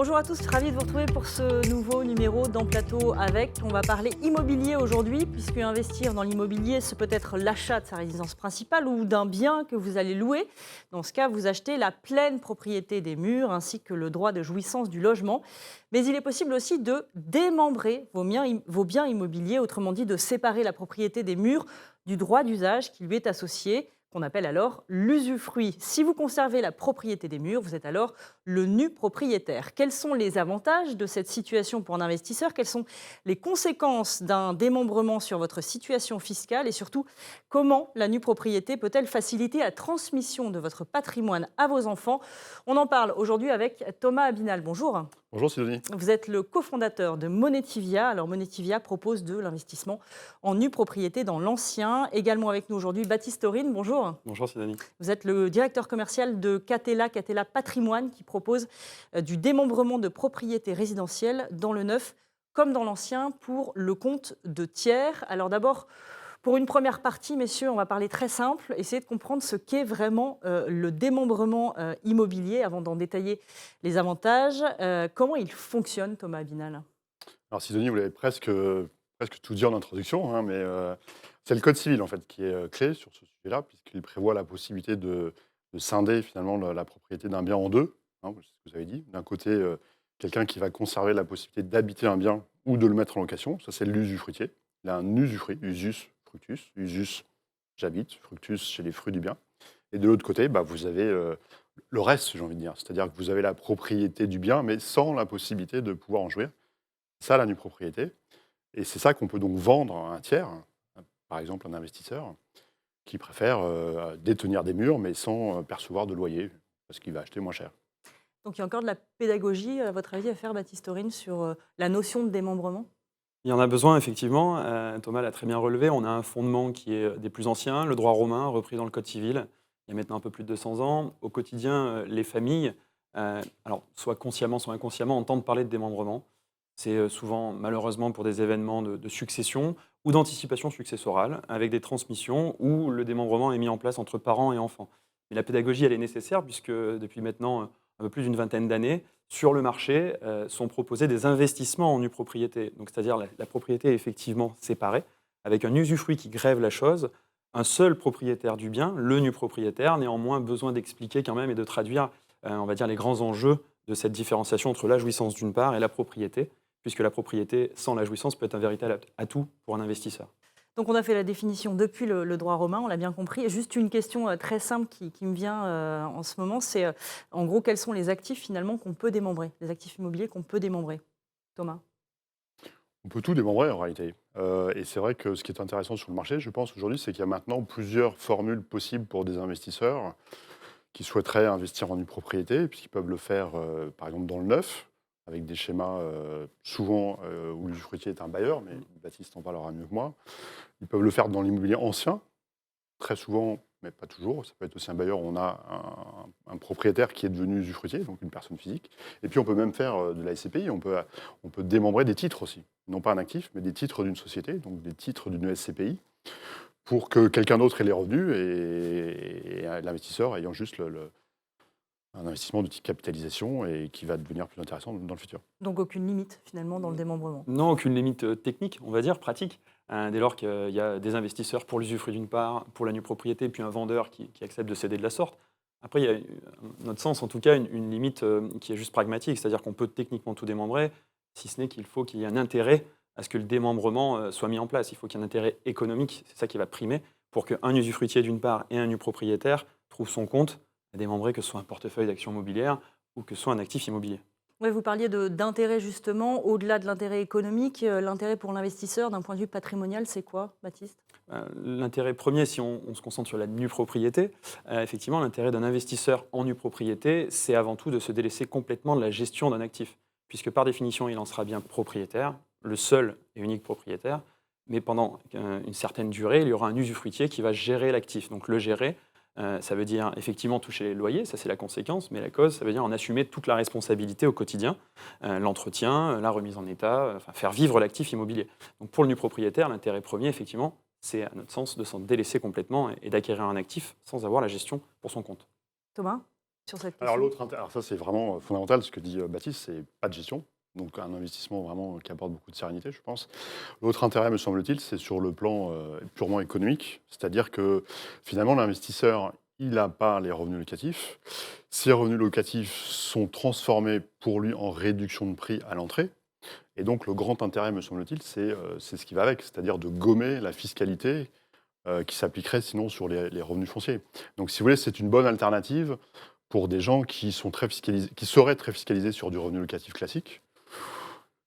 Bonjour à tous, ravi de vous retrouver pour ce nouveau numéro d'En Plateau avec. On va parler immobilier aujourd'hui, puisque investir dans l'immobilier, c'est peut-être l'achat de sa résidence principale ou d'un bien que vous allez louer. Dans ce cas, vous achetez la pleine propriété des murs ainsi que le droit de jouissance du logement. Mais il est possible aussi de démembrer vos biens immobiliers, autrement dit de séparer la propriété des murs du droit d'usage qui lui est associé, qu'on appelle alors l'usufruit. Si vous conservez la propriété des murs, vous êtes alors le nu propriétaire. Quels sont les avantages de cette situation pour un investisseur? Quelles sont les conséquences d'un démembrement sur votre situation fiscale? Et surtout, comment la nue propriété peut-elle faciliter la transmission de votre patrimoine à vos enfants? On en parle aujourd'hui avec Thomas Abinal. Bonjour. Bonjour Sidonie. Vous êtes le cofondateur de Monetivia. Alors Monetivia propose de l'investissement en nue propriété dans l'ancien. Également avec nous aujourd'hui Baptiste Aurine. Bonjour. Bonjour Sidonie. Vous êtes le directeur commercial de Catella Patrimoine qui propose du démembrement de propriétés résidentielles dans le neuf comme dans l'ancien pour le compte de tiers. Alors d'abord, pour une première partie, messieurs, on va parler très simple, essayer de comprendre ce qu'est vraiment le démembrement immobilier avant d'en détailler les avantages. Comment il fonctionne, Thomas Abinal? Alors Sidonie, vous l'avez presque tout dit en introduction, hein, mais c'est le Code civil en fait qui est clé sur ce sujet-là, puisqu'il prévoit la possibilité de scinder finalement la propriété d'un bien en deux, hein, c'est ce que vous avez dit. D'un côté, quelqu'un qui va conserver la possibilité d'habiter un bien ou de le mettre en location, ça c'est l'usufruitier. Il a un usufruit, usus, fructus, usus, j'habite, fructus chez les fruits du bien. Et de l'autre côté, vous avez le reste, j'ai envie de dire. C'est-à-dire que vous avez la propriété du bien, mais sans la possibilité de pouvoir en jouir. Ça, la nue propriété. Et c'est ça qu'on peut donc vendre à un tiers, par exemple un investisseur, qui préfère détenir des murs, mais sans percevoir de loyer, parce qu'il va acheter moins cher. Donc il y a encore de la pédagogie, à votre avis, à faire, Baptiste Aurine, sur la notion de démembrement? Il y en a besoin effectivement, Thomas l'a très bien relevé, on a un fondement qui est des plus anciens, le droit romain repris dans le code civil, il y a maintenant un peu plus de 200 ans. Au quotidien, les familles, alors soit consciemment, soit inconsciemment, entendent parler de démembrement. C'est souvent malheureusement pour des événements de succession ou d'anticipation successorale, avec des transmissions où le démembrement est mis en place entre parents et enfants. Mais la pédagogie, elle est nécessaire puisque depuis maintenant un peu plus d'une vingtaine d'années, sur le marché, sont proposés des investissements en nue propriété. Donc, c'est-à-dire la propriété est effectivement séparée, avec un usufruit qui grève la chose, un seul propriétaire du bien, le nu propriétaire, néanmoins besoin d'expliquer quand même et de traduire, on va dire, les grands enjeux de cette différenciation entre la jouissance d'une part et la propriété, puisque la propriété sans la jouissance peut être un véritable atout pour un investisseur. Donc on a fait la définition depuis le droit romain, on l'a bien compris. Et juste une question très simple qui me vient en ce moment, c'est en gros quels sont les actifs finalement qu'on peut démembrer, les actifs immobiliers qu'on peut démembrer? Thomas? On peut tout démembrer en réalité. Et c'est vrai que ce qui est intéressant sur le marché, je pense aujourd'hui, c'est qu'il y a maintenant plusieurs formules possibles pour des investisseurs qui souhaiteraient investir en une propriété, puisqu'ils peuvent le faire par exemple dans le neuf, avec des schémas souvent où l'usufruitier est un bailleur, mais Baptiste en parlera mieux que moi. Ils peuvent le faire dans l'immobilier ancien, très souvent, mais pas toujours. Ça peut être aussi un bailleur où on a un propriétaire qui est devenu usufruitier, donc une personne physique. Et puis on peut même faire de la SCPI, on peut démembrer des titres aussi. Non pas un actif, mais des titres d'une société, donc des titres d'une SCPI, pour que quelqu'un d'autre ait les revenus et l'investisseur ayant juste un investissement de type capitalisation et qui va devenir plus intéressant dans le futur. Donc aucune limite finalement dans le démembrement. Non, aucune limite technique, on va dire, pratique. Dès lors qu'il y a des investisseurs pour l'usufruit d'une part, pour la nue propriété, puis un vendeur qui accepte de céder de la sorte. Après, il y a, à notre sens, en tout cas, une limite qui est juste pragmatique, c'est-à-dire qu'on peut techniquement tout démembrer, si ce n'est qu'il faut qu'il y ait un intérêt à ce que le démembrement soit mis en place. Il faut qu'il y ait un intérêt économique, c'est ça qui va primer, pour qu'un usufruitier d'une part et un nu propriétaire trouve son compte à démembrer, que ce soit un portefeuille d'actions immobilières ou que ce soit un actif immobilier. Oui, vous parliez d'intérêt justement, au-delà de l'intérêt économique, l'intérêt pour l'investisseur d'un point de vue patrimonial, c'est quoi, Baptiste? L'intérêt premier, si on se concentre sur la nue propriété, effectivement, l'intérêt d'un investisseur en nue propriété, c'est avant tout de se délaisser complètement de la gestion d'un actif, puisque par définition, il en sera bien propriétaire, le seul et unique propriétaire, mais pendant une certaine durée, il y aura un usufruitier qui va gérer l'actif. Donc le gérer, ça veut dire effectivement toucher les loyers, ça c'est la conséquence, mais la cause, ça veut dire en assumer toute la responsabilité au quotidien, l'entretien, la remise en état, enfin, faire vivre l'actif immobilier. Donc pour le nu propriétaire, l'intérêt premier, effectivement, c'est à notre sens de s'en délaisser complètement et d'acquérir un actif sans avoir la gestion pour son compte. Thomas? sur cette Alors, question? alors ça, c'est vraiment fondamental, ce que dit Baptiste, c'est pas de gestion. Donc, un investissement vraiment qui apporte beaucoup de sérénité, je pense. L'autre intérêt, me semble-t-il, c'est sur le plan purement économique. C'est-à-dire que finalement, l'investisseur, il n'a pas les revenus locatifs. Ces revenus locatifs sont transformés pour lui en réduction de prix à l'entrée. Et donc, le grand intérêt, me semble-t-il, c'est ce qui va avec, c'est-à-dire de gommer la fiscalité qui s'appliquerait sinon sur les revenus fonciers. Donc, si vous voulez, c'est une bonne alternative pour des gens qui sont très fiscalisés, qui seraient très fiscalisés sur du revenu locatif classique.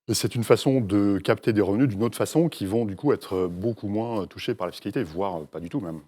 Et c'est une façon de capter des revenus d'une autre façon qui vont du coup être beaucoup moins touchés par la fiscalité, voire pas du tout même.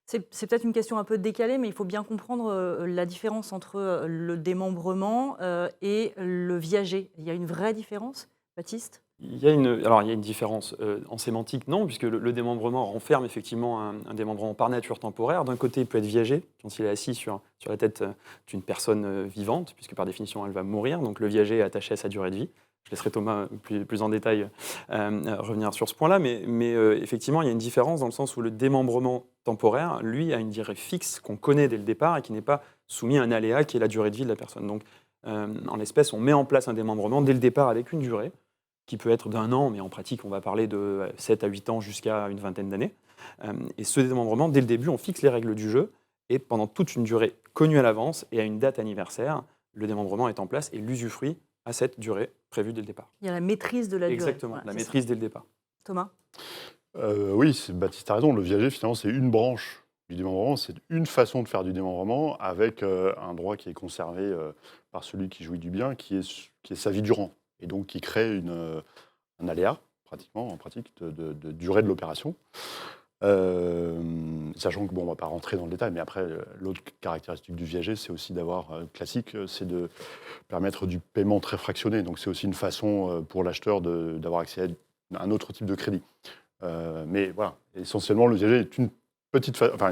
C'est peut-être une question un peu décalée, mais il faut bien comprendre la différence entre le démembrement et le viager. Il y a une vraie différence, Baptiste? Il y a une différence en sémantique, non, puisque le démembrement renferme effectivement un démembrement par nature temporaire. D'un côté, il peut être viager, quand il est assis sur la tête d'une personne vivante, puisque par définition, elle va mourir. Donc le viager est attaché à sa durée de vie. Je laisserai Thomas plus en détail revenir sur ce point-là, mais effectivement, il y a une différence dans le sens où le démembrement temporaire, lui, a une durée fixe qu'on connaît dès le départ et qui n'est pas soumis à un aléa qui est la durée de vie de la personne. Donc, en l'espèce, on met en place un démembrement dès le départ avec une durée qui peut être d'1 an, mais en pratique, on va parler de 7 à 8 ans jusqu'à une vingtaine d'années. Et ce démembrement, dès le début, on fixe les règles du jeu, et pendant toute une durée connue à l'avance et à une date anniversaire, le démembrement est en place et l'usufruit à cette durée prévue dès le départ. Il y a la maîtrise de la durée. Exactement, Voilà, la c'est maîtrise dès le départ. ça. Thomas? Oui, Baptiste a raison, le viager finalement c'est une branche du démembrement, c'est une façon de faire du démembrement avec un droit qui est conservé par celui qui jouit du bien, qui est sa vie durant, et donc qui crée un aléa, pratiquement, en pratique, de durée de l'opération. Sachant que, bon, on ne va pas rentrer dans le détail, mais après, l'autre caractéristique du viager, c'est aussi d'avoir, classique, c'est de permettre du paiement très fractionné. Donc c'est aussi une façon pour l'acheteur d'avoir accès à un autre type de crédit. Mais voilà, essentiellement, le viager est une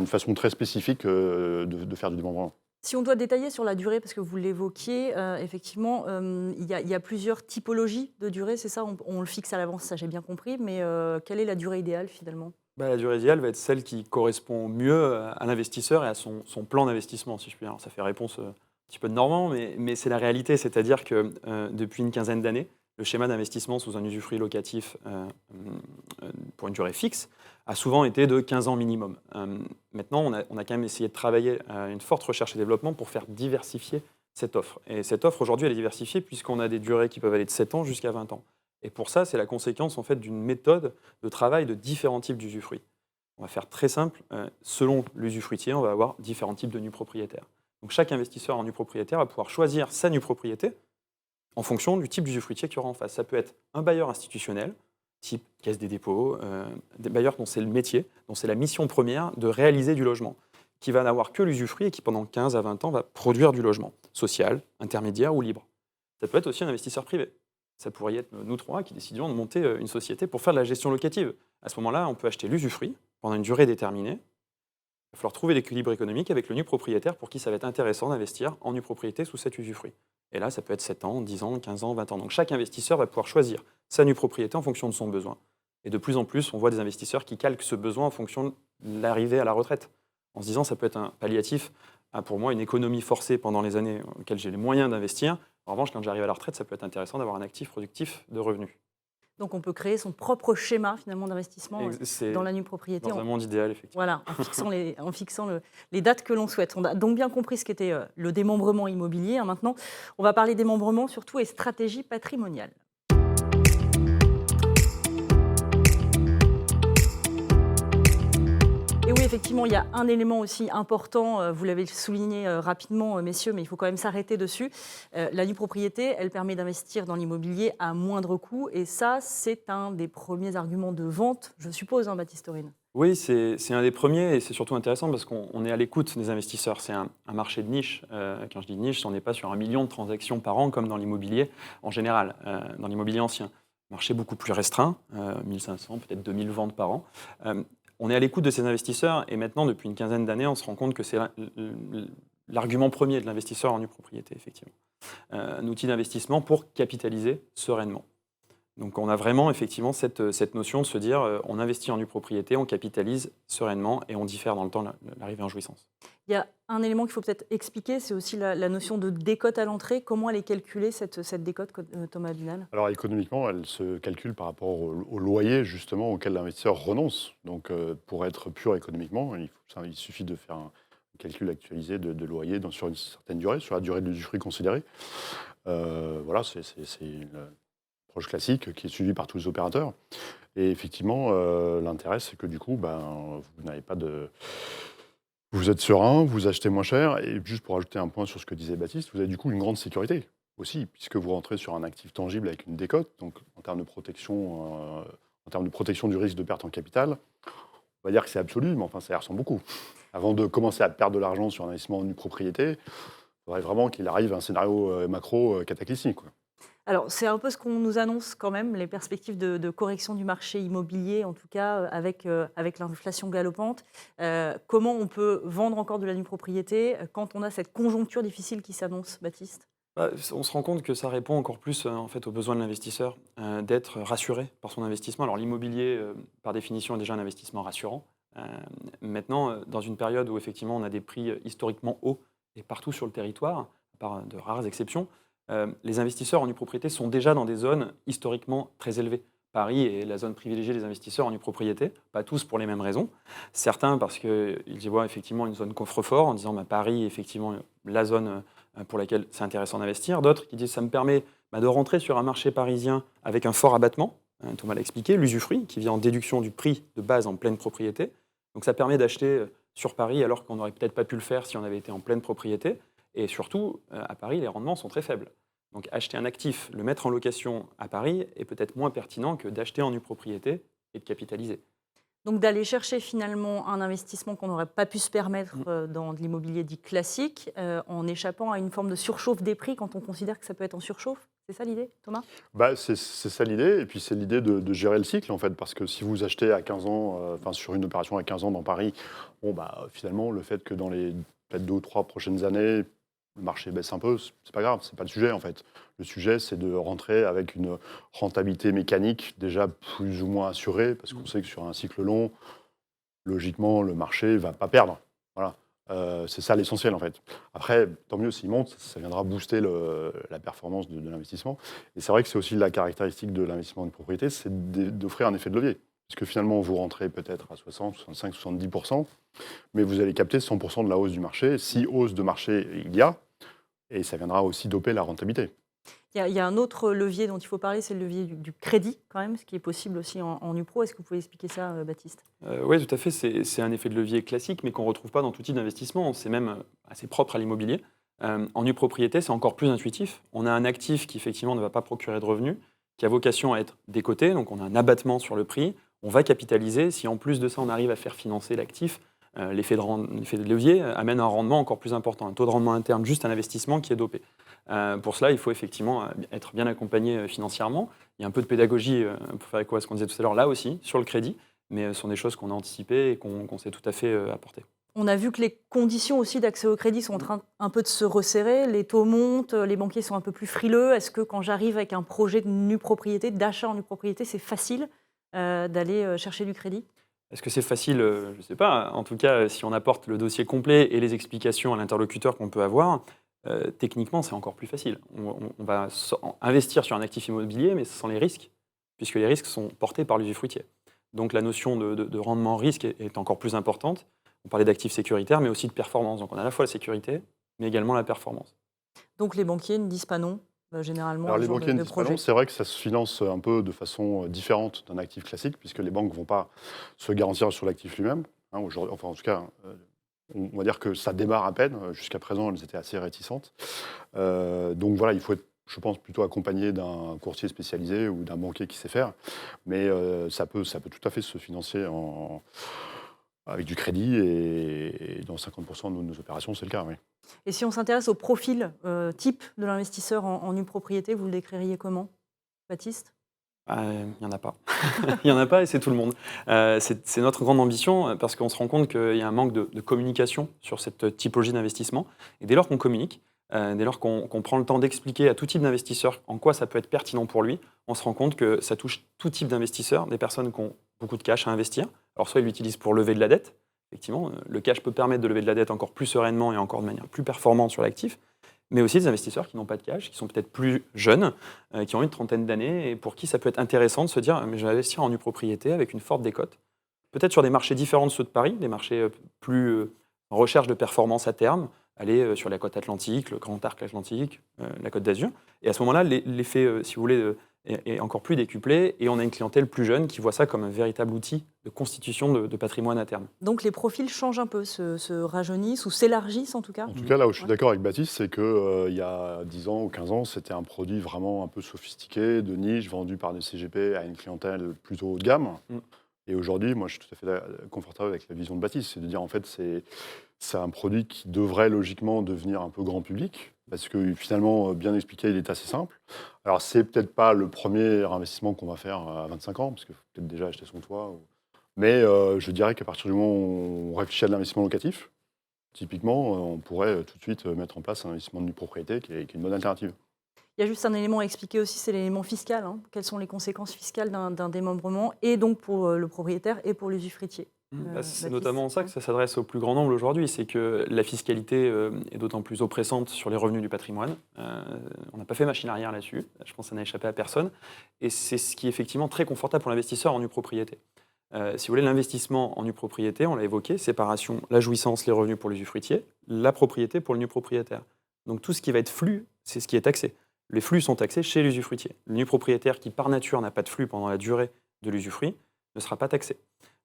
façon très spécifique de faire du démembrement. Si on doit détailler sur la durée, parce que vous l'évoquiez, effectivement, il y a plusieurs typologies de durée, c'est ça? On le fixe à l'avance, ça j'ai bien compris, mais quelle est la durée idéale finalement? La durée idéale va être celle qui correspond mieux à l'investisseur et à son plan d'investissement, si je puis dire. Alors, ça fait réponse un petit peu de Normand, mais c'est la réalité. C'est-à-dire que depuis une quinzaine d'années, le schéma d'investissement sous un usufruit locatif pour une durée fixe a souvent été de 15 ans minimum. Maintenant, on a quand même essayé de travailler à une forte recherche et développement pour faire diversifier cette offre. Et cette offre, aujourd'hui, elle est diversifiée puisqu'on a des durées qui peuvent aller de 7 ans jusqu'à 20 ans. Et pour ça, c'est la conséquence en fait, d'une méthode de travail de différents types d'usufruits. On va faire très simple. Selon l'usufruitier, on va avoir différents types de nus propriétaires. Donc chaque investisseur en nus propriétaire va pouvoir choisir sa nue propriété en fonction du type d'usufruitier qu'il y aura en face. Ça peut être un bailleur institutionnel, type Caisse des dépôts, des bailleurs dont c'est le métier, dont c'est la mission première de réaliser du logement, qui va n'avoir que l'usufruit et qui pendant 15 à 20 ans va produire du logement, social, intermédiaire ou libre. Ça peut être aussi un investisseur privé. Ça pourrait être nous trois qui décidions de monter une société pour faire de la gestion locative. À ce moment-là, on peut acheter l'usufruit pendant une durée déterminée. Il va falloir trouver l'équilibre économique avec le nu propriétaire pour qui ça va être intéressant d'investir en nue propriété sous cet usufruit. Et là, ça peut être 7 ans, 10 ans, 15 ans, 20 ans. Donc chaque investisseur va pouvoir choisir sa nue propriété en fonction de son besoin. Et de plus en plus, on voit des investisseurs qui calquent ce besoin en fonction de l'arrivée à la retraite, en se disant ça peut être un palliatif à, pour moi, une économie forcée pendant les années auxquelles j'ai les moyens d'investir. En revanche, quand j'arrive à la retraite, ça peut être intéressant d'avoir un actif productif de revenus. Donc on peut créer son propre schéma finalement d'investissement dans la nue propriété. Dans un monde idéal, effectivement. Voilà, en fixant les dates que l'on souhaite. On a donc bien compris ce qu'était le démembrement immobilier. Maintenant, on va parler démembrement surtout et stratégie patrimoniale. Et oui, effectivement, il y a un élément aussi important, vous l'avez souligné rapidement, messieurs, mais il faut quand même s'arrêter dessus. La nue propriété, elle permet d'investir dans l'immobilier à moindre coût, et ça, c'est un des premiers arguments de vente, je suppose, Baptiste Aurine. Oui, c'est un des premiers, et c'est surtout intéressant parce qu'on est à l'écoute des investisseurs. C'est un marché de niche. Quand je dis niche, on n'est pas sur 1 million de transactions par an comme dans l'immobilier en général, dans l'immobilier ancien. Marché beaucoup plus restreint, 1500, peut-être 2000 ventes par an. On est à l'écoute de ces investisseurs et maintenant, depuis une quinzaine d'années, on se rend compte que c'est l'argument premier de l'investisseur en nue propriété, effectivement. Un outil d'investissement pour capitaliser sereinement. Donc on a vraiment effectivement cette notion de se dire on investit en nue propriété, on capitalise sereinement et on diffère dans le temps l'arrivée en jouissance. Il y a un élément qu'il faut peut-être expliquer, c'est aussi la notion de décote à l'entrée. Comment elle est calculée, cette décote, Thomas Abinal? Alors économiquement, elle se calcule par rapport au loyer justement auquel l'investisseur renonce. Donc pour être pur économiquement, il suffit de faire un calcul actualisé de loyer sur une certaine durée, sur la durée de l'usufruit considéré. Voilà, c'est une approche classique qui est suivie par tous les opérateurs. Et effectivement, l'intérêt, c'est que du coup, vous n'avez pas de... Vous êtes serein, vous achetez moins cher, et juste pour ajouter un point sur ce que disait Baptiste, vous avez du coup une grande sécurité aussi, puisque vous rentrez sur un actif tangible avec une décote, donc en termes de protection du risque de perte en capital, on va dire que c'est absolu, mais enfin ça y ressemble beaucoup. Avant de commencer à perdre de l'argent sur un investissement en nue propriété, il faudrait vraiment qu'il arrive un scénario macro cataclysmique, quoi. Alors, c'est un peu ce qu'on nous annonce quand même, les perspectives de correction du marché immobilier, en tout cas avec l'inflation galopante. Comment on peut vendre encore de la nue propriété quand on a cette conjoncture difficile qui s'annonce, Baptiste? On se rend compte que ça répond encore plus en fait, aux besoins de l'investisseur, d'être rassuré par son investissement. Alors l'immobilier, par définition, est déjà un investissement rassurant. Maintenant, dans une période où effectivement on a des prix historiquement hauts et partout sur le territoire, à part de rares exceptions, les investisseurs en nue propriété sont déjà dans des zones historiquement très élevées. Paris est la zone privilégiée des investisseurs en nue propriété, pas tous pour les mêmes raisons. Certains parce qu'ils y voient effectivement une zone coffre-fort en disant Paris est effectivement la zone pour laquelle c'est intéressant d'investir. D'autres qui disent ça me permet de rentrer sur un marché parisien avec un fort abattement. Thomas l'a expliqué, l'usufruit qui vient en déduction du prix de base en pleine propriété. Donc ça permet d'acheter sur Paris alors qu'on n'aurait peut-être pas pu le faire si on avait été en pleine propriété. Et surtout, à Paris, les rendements sont très faibles. Donc acheter un actif, le mettre en location à Paris est peut-être moins pertinent que d'acheter en nue propriété et de capitaliser. Donc d'aller chercher finalement un investissement qu'on n'aurait pas pu se permettre dans de l'immobilier dit classique, en échappant à une forme de surchauffe des prix quand on considère que ça peut être en surchauffe. C'est ça l'idée, Thomas? C'est ça l'idée, et puis c'est l'idée de gérer le cycle en fait, parce que si vous achetez à 15 ans, sur une opération à 15 ans dans Paris, finalement le fait que dans les peut-être 2 ou 3 prochaines années, le marché baisse un peu, c'est pas grave, c'est pas le sujet en fait. Le sujet, c'est de rentrer avec une rentabilité mécanique déjà plus ou moins assurée, parce qu'on sait que sur un cycle long, logiquement, le marché va pas perdre. Voilà. C'est ça l'essentiel en fait. Après, tant mieux s'il monte, ça viendra booster la performance de l'investissement. Et c'est vrai que c'est aussi la caractéristique de l'investissement en propriété, c'est d'offrir un effet de levier. Parce que finalement, vous rentrez peut-être à 60, 65, 70%, mais vous allez capter 100% de la hausse du marché. Si hausse de marché il y a, et ça viendra aussi doper la rentabilité. Il y a un autre levier dont il faut parler, c'est le levier du crédit, quand même, ce qui est possible aussi en NuPro. Est-ce que vous pouvez expliquer ça, Baptiste? Oui, tout à fait. C'est un effet de levier classique, mais qu'on ne retrouve pas dans tout type d'investissement. C'est même assez propre à l'immobilier. En nue propriété, c'est encore plus intuitif. On a un actif qui, effectivement, ne va pas procurer de revenus, qui a vocation à être décoté. Donc, on a un abattement sur le prix. On va capitaliser. Si, en plus de ça, on arrive à faire financer l'actif, l'effet de levier amène un rendement encore plus important, un taux de rendement interne, juste un investissement qui est dopé. Pour cela, il faut effectivement être bien accompagné financièrement. Il y a un peu de pédagogie pour faire écho à ce qu'on disait tout à l'heure, là aussi, sur le crédit, mais ce sont des choses qu'on a anticipées et qu'on sait tout à fait apporter. On a vu que les conditions aussi d'accès au crédit sont en train un peu de se resserrer, les taux montent, les banquiers sont un peu plus frileux. Est-ce que quand j'arrive avec un projet de nue propriété, d'achat en nue propriété, c'est facile d'aller chercher du crédit? Est-ce que c'est facile? Je ne sais pas. En tout cas, si on apporte le dossier complet et les explications à l'interlocuteur qu'on peut avoir, techniquement, c'est encore plus facile. On va investir sur un actif immobilier, mais sans les risques, puisque les risques sont portés par l'usufruitier. Donc la notion de rendement risque est encore plus importante. On parlait d'actifs sécuritaires, mais aussi de performance. Donc on a à la fois la sécurité, mais également la performance. Donc les banquiers ne disent pas non, généralement, Alors à ce les genre banquiers ne de disent pas projet. non. C'est vrai que ça se finance un peu de façon différente d'un actif classique, puisque les banques ne vont pas se garantir sur l'actif lui-même. Aujourd'hui, enfin, en tout cas, on va dire que ça démarre à peine. Jusqu'à présent, elles étaient assez réticentes. Donc voilà, il faut être, je pense, plutôt accompagné d'un courtier spécialisé ou d'un banquier qui sait faire. Mais ça peut tout à fait se financer avec du crédit, et dans 50% de nos opérations, c'est le cas, oui. Et si on s'intéresse au profil type de l'investisseur en nue propriété, vous le décririez comment, Baptiste? Il n'y en a pas. Il n'y en a pas et c'est tout le monde. C'est notre grande ambition parce qu'on se rend compte qu'il y a un manque de communication sur cette typologie d'investissement. Et dès lors qu'on communique, dès lors qu'on prend le temps d'expliquer à tout type d'investisseur en quoi ça peut être pertinent pour lui, on se rend compte que ça touche tout type d'investisseurs, des personnes qui ont beaucoup de cash à investir. Alors soit ils l'utilisent pour lever de la dette, effectivement, le cash peut permettre de lever de la dette encore plus sereinement et encore de manière plus performante sur l'actif, mais aussi des investisseurs qui n'ont pas de cash, qui sont peut-être plus jeunes, qui ont une trentaine d'années, et pour qui ça peut être intéressant de se dire mais je vais investir en nue propriété avec une forte décote, peut-être sur des marchés différents de ceux de Paris, des marchés plus en recherche de performance à terme, aller sur la côte atlantique, le Grand Arc atlantique, la Côte d'Azur. Et à ce moment-là, l'effet, si vous voulez, est encore plus décuplé, et on a une clientèle plus jeune qui voit ça comme un véritable outil de constitution de patrimoine à terme. Donc les profils changent un peu, se rajeunissent ou s'élargissent en tout cas. En tout cas, là où je suis d'accord avec Baptiste, c'est qu'il y a 10 ans ou 15 ans, c'était un produit vraiment un peu sophistiqué, de niche, vendu par des CGP à une clientèle plutôt haut de gamme. Et aujourd'hui, moi, je suis tout à fait confortable avec la vision de Baptiste, c'est de dire en fait, c'est un produit qui devrait logiquement devenir un peu grand public, parce que finalement, bien expliqué, il est assez simple. Alors, c'est peut-être pas le premier investissement qu'on va faire à 25 ans, parce qu'il faut peut-être déjà acheter son toit. Mais je dirais qu'à partir du moment où on réfléchit à de l'investissement locatif, typiquement, on pourrait tout de suite mettre en place un investissement de nue propriété qui est une bonne alternative. Il y a juste un élément à expliquer aussi, c'est l'élément fiscal. Hein. Quelles sont les conséquences fiscales d'un démembrement, et donc pour le propriétaire et pour l'usufruitier. C'est notamment ça que ça s'adresse au plus grand nombre aujourd'hui, c'est que la fiscalité est d'autant plus oppressante sur les revenus du patrimoine. On n'a pas fait machine arrière là-dessus, je pense que ça n'a échappé à personne, et c'est ce qui est effectivement très confortable pour l'investisseur en nue propriété. Si vous voulez, l'investissement en nue propriété, on l'a évoqué, séparation, la jouissance, les revenus pour l'usufruitier, la propriété pour le nu propriétaire. Donc tout ce qui va être flux, c'est ce qui est taxé. Les flux sont taxés chez l'usufruitier. Le nu propriétaire qui, par nature, n'a pas de flux pendant la durée de l'usufruit, ne sera pas taxé.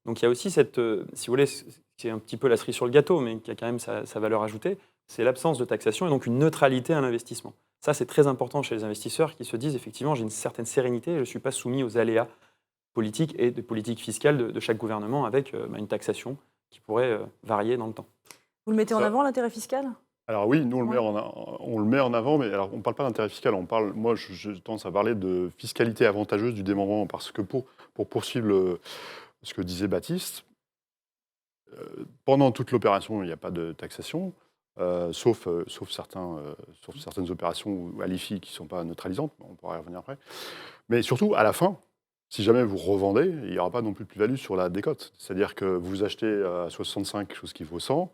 Donc il y a aussi cette, si vous voulez, c'est un petit peu la cerise sur le gâteau, mais qui a quand même sa valeur ajoutée, c'est l'absence de taxation et donc une neutralité à l'investissement. Ça, c'est très important chez les investisseurs qui se disent, effectivement, j'ai une certaine sérénité, je ne suis pas soumis aux aléas politiques et de politiques fiscales de chaque gouvernement avec une taxation qui pourrait varier dans le temps. Vous le mettez en avant, l'intérêt fiscal ? Alors oui, nous on le met en avant, mais alors on ne parle pas d'intérêt fiscal, moi je tendance à parler de fiscalité avantageuse du démembrement, parce que pour poursuivre ce que disait Baptiste, pendant toute l'opération, il n'y a pas de taxation, sauf certaines opérations à l'IFI qui ne sont pas neutralisantes, on pourra y revenir après. Mais surtout, à la fin, si jamais vous revendez, il n'y aura pas non plus de plus-value sur la décote. C'est-à-dire que vous achetez à 65 quelque chose qui vaut 100,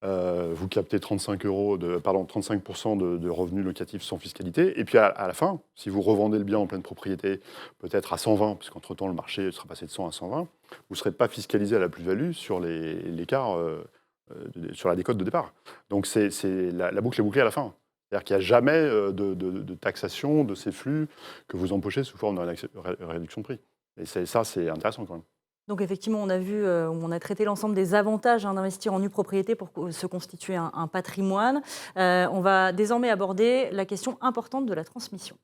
vous captez 35% de revenus locatifs sans fiscalité, et puis à la fin, si vous revendez le bien en pleine propriété, peut-être à 120, puisqu'entre-temps le marché sera passé de 100 à 120, vous ne serez pas fiscalisé à la plus-value sur l'écart sur la décote de départ. Donc la boucle est bouclée à la fin. C'est-à-dire qu'il n'y a jamais de taxation de ces flux que vous empochez sous forme de réduction de prix. Et ça, c'est intéressant quand même. Donc effectivement, on a vu, on a traité l'ensemble des avantages d'investir en nue propriété pour se constituer un patrimoine. On va désormais aborder la question importante de la transmission.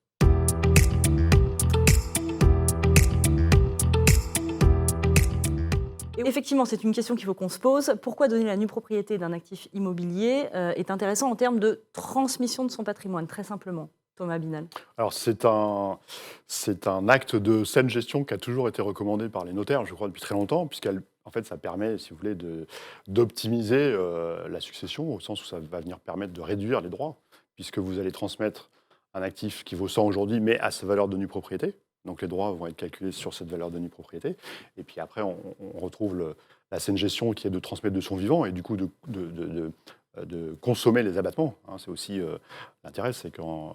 Et effectivement, c'est une question qu'il faut qu'on se pose. Pourquoi donner la nue propriété d'un actif immobilier est intéressant en termes de transmission de son patrimoine, très simplement. Thomas Binal. Alors c'est un acte de saine gestion qui a toujours été recommandé par les notaires, je crois, depuis très longtemps, puisqu'en fait, ça permet, si vous voulez, d'optimiser la succession, au sens où ça va venir permettre de réduire les droits, puisque vous allez transmettre un actif qui vaut 100 aujourd'hui, mais à sa valeur de nue propriété. Donc les droits vont être calculés sur cette valeur de nue propriété. Et puis après, on retrouve la saine gestion qui est de transmettre de son vivant, et du coup de consommer les abattements. C'est aussi l'intérêt, c'est que vous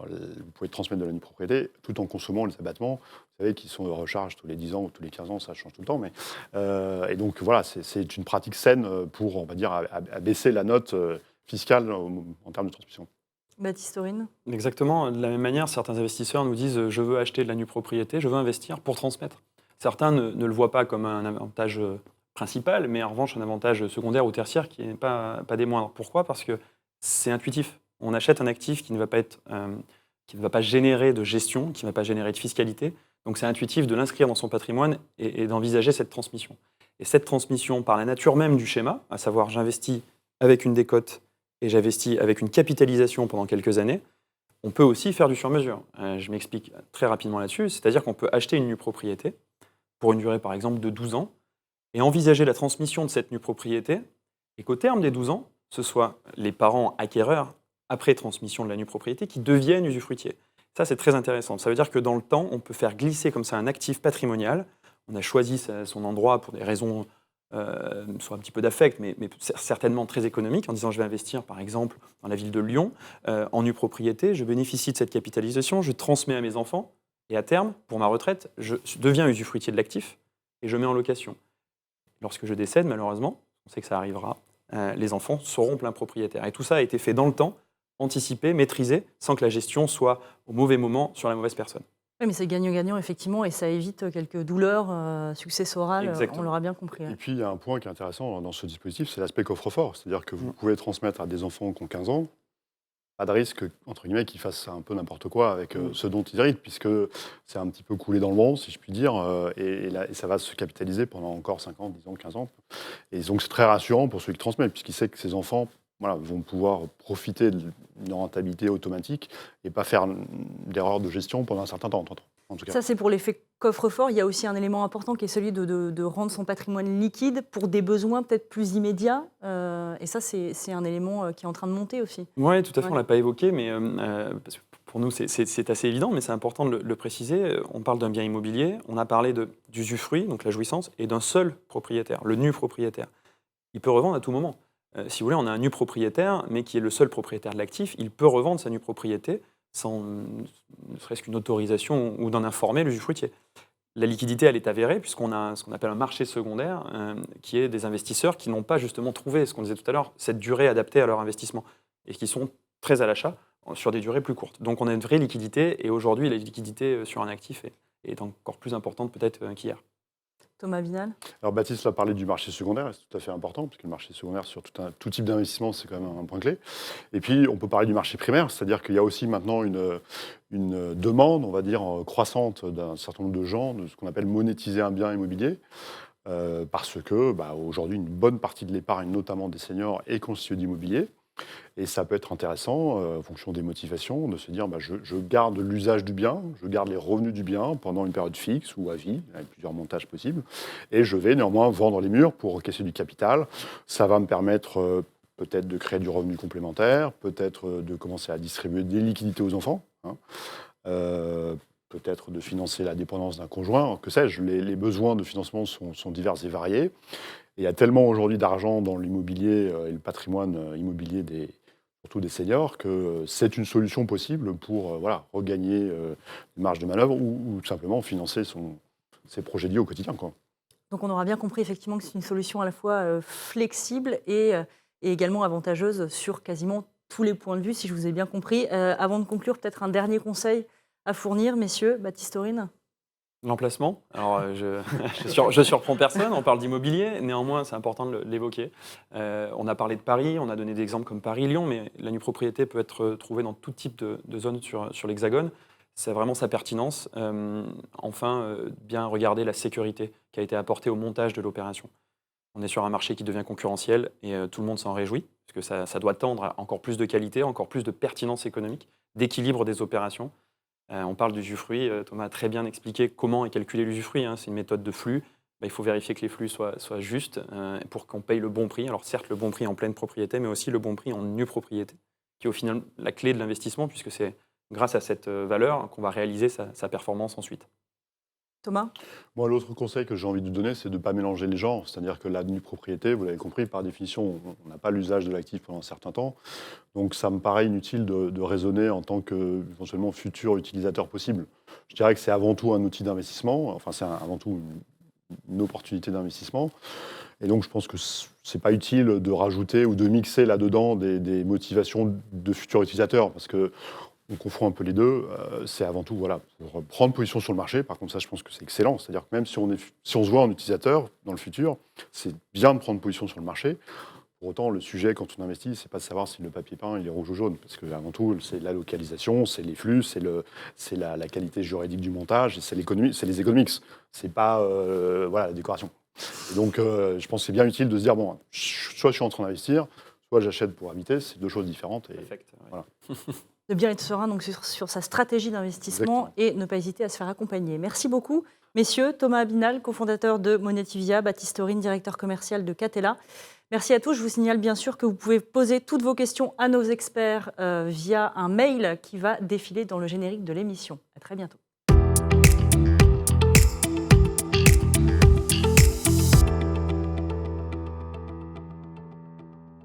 pouvez transmettre de la nue propriété tout en consommant les abattements. Vous savez qu'ils sont de recharge tous les 10 ans ou tous les 15 ans, ça change tout le temps. Et donc voilà, c'est une pratique saine pour, on va dire, abaisser la note fiscale en termes de transmission. Baptiste Aurine. Exactement. De la même manière, certains investisseurs nous disent « je veux acheter de la nue propriété, je veux investir pour transmettre ». Certains ne le voient pas comme un avantage principal, mais en revanche un avantage secondaire ou tertiaire qui n'est pas des moindres. Pourquoi ? Parce que c'est intuitif. On achète un actif qui ne va pas générer de gestion, qui ne va pas générer de fiscalité. Donc c'est intuitif de l'inscrire dans son patrimoine et d'envisager cette transmission. Et cette transmission, par la nature même du schéma, à savoir j'investis avec une décote et j'investis avec une capitalisation pendant quelques années, on peut aussi faire du sur-mesure. Je m'explique très rapidement là-dessus, c'est-à-dire qu'on peut acheter une nue propriété pour une durée par exemple de 12 ans, et envisager la transmission de cette nue propriété, et qu'au terme des 12 ans, ce soit les parents acquéreurs après transmission de la nue propriété qui deviennent usufruitiers. Ça, c'est très intéressant. Ça veut dire que dans le temps, on peut faire glisser comme ça un actif patrimonial. On a choisi son endroit pour des raisons soit un petit peu d'affect, mais certainement très économique, en disant je vais investir par exemple dans la ville de Lyon, en nue propriété, je bénéficie de cette capitalisation, je transmets à mes enfants, et à terme, pour ma retraite, je deviens usufruitier de l'actif et je mets en location. Lorsque je décède, malheureusement, on sait que ça arrivera, les enfants seront plein propriétaires. Et tout ça a été fait dans le temps, anticipé, maîtrisé, sans que la gestion soit au mauvais moment sur la mauvaise personne. Oui, mais c'est gagnant-gagnant, effectivement, et ça évite quelques douleurs successorales, Exactement. on l'aura bien compris. Et puis, il y a un point qui est intéressant dans ce dispositif, c'est l'aspect coffre-fort. C'est-à-dire que vous pouvez transmettre à des enfants qui ont 15 ans, pas de risque, entre guillemets, qu'ils fassent un peu n'importe quoi avec ce dont ils héritent, puisque c'est un petit peu coulé dans le monde, si je puis dire, et ça va se capitaliser pendant encore 5 ans, 10 ans, 15 ans. Et donc, c'est très rassurant pour celui qui transmet, puisqu'il sait que ses enfants vont pouvoir profiter d'une rentabilité automatique et pas faire d'erreur de gestion pendant un certain temps, en tout cas. Ça, c'est pour l'effet coffre-fort. Il y a aussi un élément important qui est celui de rendre son patrimoine liquide pour des besoins peut-être plus immédiats. Et ça, c'est un élément qui est en train de monter aussi. Oui, tout à fait, Ouais. on ne l'a pas évoqué, mais parce que pour nous, c'est assez évident, mais c'est important de le préciser. On parle d'un bien immobilier, on a parlé d'usufruit, donc la jouissance, et d'un seul propriétaire, le nu propriétaire. Il peut revendre à tout moment. Si vous voulez, on a un nu propriétaire, mais qui est le seul propriétaire de l'actif, il peut revendre sa nue propriété sans ne serait-ce qu'une autorisation ou d'en informer l'usufruitier. La liquidité, elle est avérée, puisqu'on a ce qu'on appelle un marché secondaire, qui est des investisseurs qui n'ont pas justement trouvé, ce qu'on disait tout à l'heure, cette durée adaptée à leur investissement, et qui sont très à l'achat sur des durées plus courtes. Donc on a une vraie liquidité, et aujourd'hui, la liquidité sur un actif est encore plus importante peut-être qu'hier. Thomas Vinal. Alors Baptiste a parlé du marché secondaire, et c'est tout à fait important, parce que le marché secondaire sur tout type d'investissement, c'est quand même un point clé. Et puis on peut parler du marché primaire, c'est-à-dire qu'il y a aussi maintenant une demande, on va dire, croissante d'un certain nombre de gens, de ce qu'on appelle monétiser un bien immobilier, parce que aujourd'hui une bonne partie de l'épargne, notamment des seniors, est constituée d'immobilier. Et ça peut être intéressant, en fonction des motivations, de se dire je garde l'usage du bien, je garde les revenus du bien pendant une période fixe ou à vie, avec plusieurs montages possibles, et je vais néanmoins vendre les murs pour encaisser du capital. Ça va me permettre peut-être de créer du revenu complémentaire, peut-être de commencer à distribuer des liquidités aux enfants, peut-être de financer la dépendance d'un conjoint, que sais-je. Les besoins de financement sont divers et variés. Et il y a tellement aujourd'hui d'argent dans l'immobilier et le patrimoine immobilier surtout des seniors, que c'est une solution possible pour regagner une marge de manœuvre ou tout simplement financer ses projets de vie au quotidien, quoi. Donc on aura bien compris effectivement que c'est une solution à la fois flexible et également avantageuse sur quasiment tous les points de vue, si je vous ai bien compris. Avant de conclure, peut-être un dernier conseil à fournir, messieurs. Baptiste Aurine. L'emplacement, alors je surprends personne, on parle d'immobilier, néanmoins c'est important de l'évoquer. On a parlé de Paris, on a donné des exemples comme Paris-Lyon, mais la nue propriété peut être trouvée dans tout type de zones sur l'Hexagone. C'est vraiment sa pertinence. Enfin, bien regarder la sécurité qui a été apportée au montage de l'opération. On est sur un marché qui devient concurrentiel et tout le monde s'en réjouit, parce que ça doit tendre à encore plus de qualité, encore plus de pertinence économique, d'équilibre des opérations. On parle d'usufruit, Thomas a très bien expliqué comment est calculé l'usufruit, c'est une méthode de flux. Il faut vérifier que les flux soient justes pour qu'on paye le bon prix. Alors certes, le bon prix en pleine propriété, mais aussi le bon prix en nue propriété, qui est au final la clé de l'investissement, puisque c'est grâce à cette valeur qu'on va réaliser sa performance ensuite. Thomas. Moi, l'autre conseil que j'ai envie de donner, c'est de ne pas mélanger les genres. C'est-à-dire que la nue propriété, vous l'avez compris, par définition, on n'a pas l'usage de l'actif pendant un certain temps. Donc ça me paraît inutile de raisonner en tant que éventuellement futur utilisateur possible. Je dirais que c'est avant tout un outil d'investissement, enfin c'est avant tout une opportunité d'investissement. Et donc je pense que c'est pas utile de rajouter ou de mixer là-dedans des motivations de futurs utilisateurs, parce que on confond un peu les deux. C'est avant tout pour prendre position sur le marché. Par contre, ça, je pense que c'est excellent. C'est-à-dire que même si on se voit en utilisateur dans le futur, c'est bien de prendre position sur le marché. Pour autant, le sujet, quand on investit, c'est pas de savoir si le papier peint il est rouge ou jaune. Parce que avant tout, c'est la localisation, c'est les flux, c'est la qualité juridique du montage, c'est l'économie, c'est les economics. C'est pas la décoration. Et donc, je pense que c'est bien utile de se dire, soit je suis en train d'investir, soit j'achète pour habiter. C'est deux choses différentes. Et Perfect, ouais. Voilà. De bien être serein donc, sur sa stratégie d'investissement et ne pas hésiter à se faire accompagner. Merci beaucoup, messieurs. Thomas Vinal, cofondateur de Monetivia, Baptiste Aurine, directeur commercial de Catella. Merci à tous. Je vous signale bien sûr que vous pouvez poser toutes vos questions à nos experts via un mail qui va défiler dans le générique de l'émission. À très bientôt.